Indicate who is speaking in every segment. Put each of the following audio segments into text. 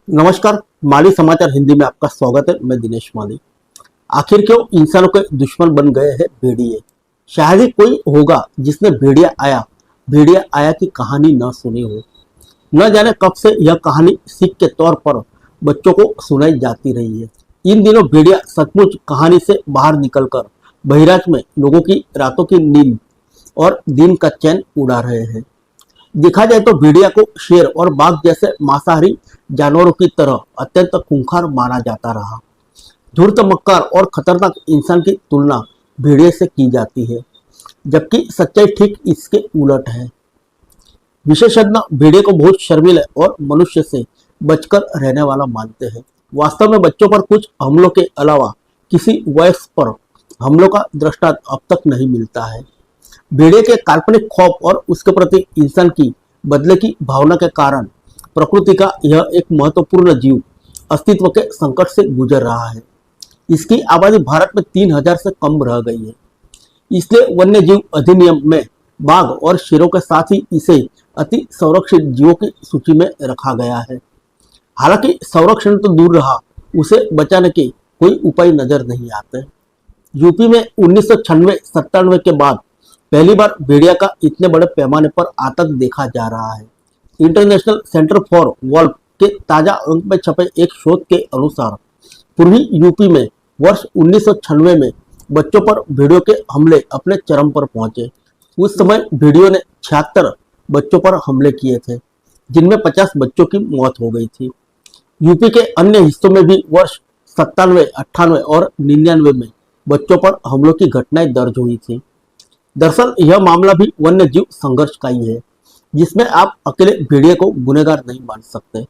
Speaker 1: नमस्कार। माली समाचार हिंदी में आपका स्वागत है। मैं दिनेश माली। आखिर क्यों इंसानों के दुश्मन बन गए हैं भेड़िए? शायद ही कोई होगा जिसने भेड़िया आया की कहानी न सुनी हो। न जाने कब से यह कहानी सीख के तौर पर बच्चों को सुनाई जाती रही है। इन दिनों भेड़िया सचमुच कहानी से बाहर निकलकर बहिराज में लोगों की रातों की नींद और दिन का चैन उड़ा रहे हैं। देखा जाए तो भेड़िया को शेर और बाघ जैसे मांसाहारी जानवरों की तरह अत्यंत खूंखार माना जाता रहा। धूर्त, मक्कार और खतरनाक इंसान की तुलना भेड़िए से की जाती है, जबकि सच्चाई ठीक इसके उलट है। विशेषज्ञ भेड़िए को बहुत शर्मीले और मनुष्य से बचकर रहने वाला मानते हैं। वास्तव में बच्चों पर कुछ हमलों के अलावा किसी वयस्क पर हमलों का दृष्टांत अब तक नहीं मिलता है। भेड़िए के काल्पनिक खौफ और उसके प्रति इंसान की बदले की भावना के कारण प्रकृति का यह एक महत्वपूर्ण जीव अस्तित्व के संकट से गुजर रहा है। इसकी आबादी भारत में 3000 से कम रह गई है। इसलिए वन्य जीव अधिनियम में बाघ और शेरों के साथ ही इसे अति संरक्षित जीवों की सूची में रखा गया है। हालांकि संरक्षण तो दूर रहा, उसे बचाने के कोई उपाय नजर नहीं आते। यूपी में 1996-97 के बाद पहली बार भेड़िया का इतने बड़े पैमाने पर आतंक देखा जा रहा है। इंटरनेशनल सेंटर फॉर वॉल्फ के ताजा अंक में छपे एक शोध के अनुसार पूर्वी यूपी में वर्ष 1996 में बच्चों पर भेड़ियों के हमले अपने चरम पर पहुंचे। उस समय भेड़ियों ने 76 बच्चों पर हमले किए थे, जिनमें 50 बच्चों की मौत हो गई थी। यूपी के अन्य हिस्सों में भी वर्ष 97, 98 और 99 में बच्चों पर हमलों की घटनाएं दर्ज हुई थी। दरअसल यह मामला भी वन्य जीव संघर्ष का ही है, जिसमें आप अकेले भेड़िए को गुनहगार नहीं मान सकते।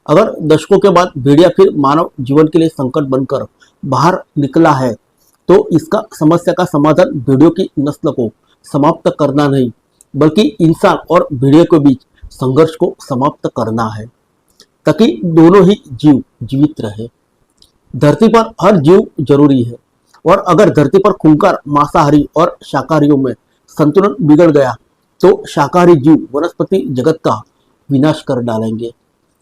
Speaker 1: अगर दशकों के बाद भेड़िया फिर मानव जीवन के लिए संकट बनकर बाहर निकला है, तो इसका समस्या का समाधान भेड़ियों की नस्ल को समाप्त करना नहीं, बल्कि इंसान और भेड़िए के बीच संघर्ष को समाप्त करना है, ताकि दोनों ही जीव जीवित रहे। धरती पर हर जीव जरूरी है, और अगर धरती पर खूंखार मांसाहारी और शाकाहारियों में संतुलन बिगड़ गया, तो शाकाहारी जीव वनस्पति जगत का विनाश कर डालेंगे।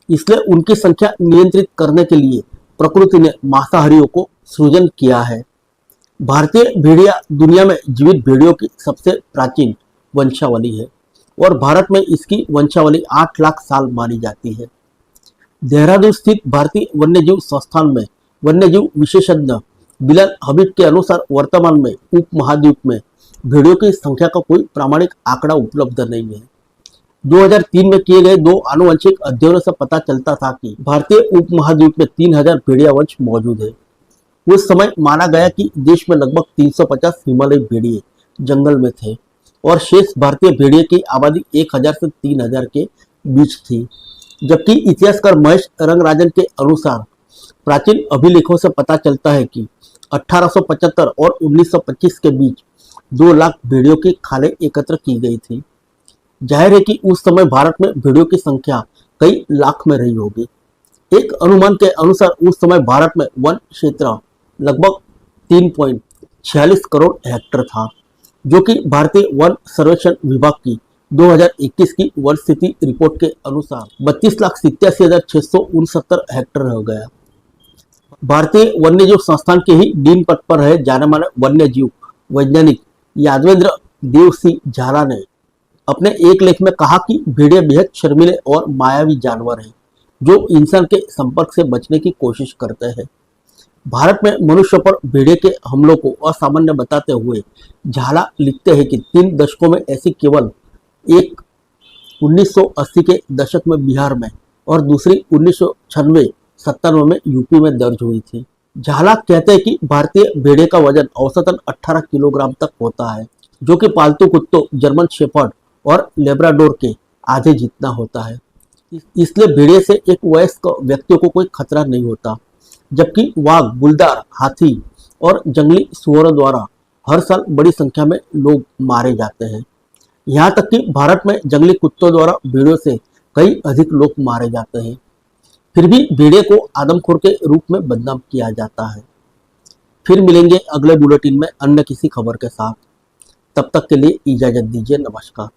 Speaker 1: इसलिए उनकी संख्या नियंत्रित करने के लिए प्रकृति ने मांसाहारियों को सृजन किया है। भारतीय भेड़िया दुनिया में जीवित भेड़ियों की सबसे प्राचीन वंशावली है, और भारत में इसकी वंशावली 8 लाख साल मानी जाती है। देहरादून स्थित भारतीय वन्यजीव संस्थान में वन्यजीव विशेषज्ञ बिलाल हबीब के अनुसार वर्तमान में उपमहाद्वीप में भेड़ियों की संख्या का कोई प्रामाणिक आंकड़ा उपलब्ध नहीं है। 2003 में किए गए 2 आनुवंशिक अध्ययनों से पता चलता था कि भारतीय उपमहाद्वीप में 3000 भेड़िया वंश मौजूद है। उस समय माना गया कि देश में लगभग 350 हिमालयी भेड़िए जंगल में थे, और शेष भारतीय भेड़िए की आबादी 1000 से 3000 के बीच थी। जबकि इतिहासकार महेश रंगराजन के अनुसार प्राचीन अभिलेखों से पता चलता है कि 1875 और 1925 के बीच 2 लाख भेड़ियों की खालें एकत्र की गई थी। जाहिर है कि उस समय भारत में भेड़ियों की संख्या कई लाख में रही होगी। एक अनुमान के अनुसार उस समय भारत में वन क्षेत्र लगभग 3.46 करोड़ हेक्टेयर था, जो कि भारतीय वन सर्वेक्षण विभाग की 2021 की वन स्थिति रिपोर्ट के अनुसार 32,87,669 हेक्टेयर हो गया। भारतीय वन्यजीव संस्थान के ही डीन पद पर रहे जाने माने वन्यजीव वैज्ञानिक यादवेंद्र देव सिंह झाला ने अपने एक लेख में कहा कि भेड़िए बेहद शर्मीले और मायावी जानवर हैं, जो इंसान के संपर्क से बचने की कोशिश करते हैं। भारत में मनुष्य पर भेड़िए के हमलों को असामान्य बताते हुए झाला लिखते हैं कि 3 दशकों में ऐसी केवल एक 1980 के दशक में बिहार में और दूसरी 1996-97 में यूपी में दर्ज हुई थी। झाला कहते हैं कि भारतीय भेड़िए का वजन औसतन 18 किलोग्राम तक होता है, जो कि पालतू कुत्तों जर्मन शेफर्ड और लेब्राडोर के आधे जितना होता है। इसलिए भेड़िए से एक वयस्क व्यक्तियों को कोई खतरा नहीं होता, जबकि वाघ, बुलदार, हाथी और जंगली सुअरों द्वारा हर साल बड़ी संख्या में लोग मारे जाते हैं। यहाँ तक कि भारत में जंगली कुत्तों द्वारा भेड़ियों से कई अधिक लोग मारे जाते हैं। फिर भी भेड़िए को आदमखोर के रूप में बदनाम किया जाता है। फिर मिलेंगे अगले बुलेटिन में अन्य किसी खबर के साथ। तब तक के लिए इजाजत दीजिए। नमस्कार।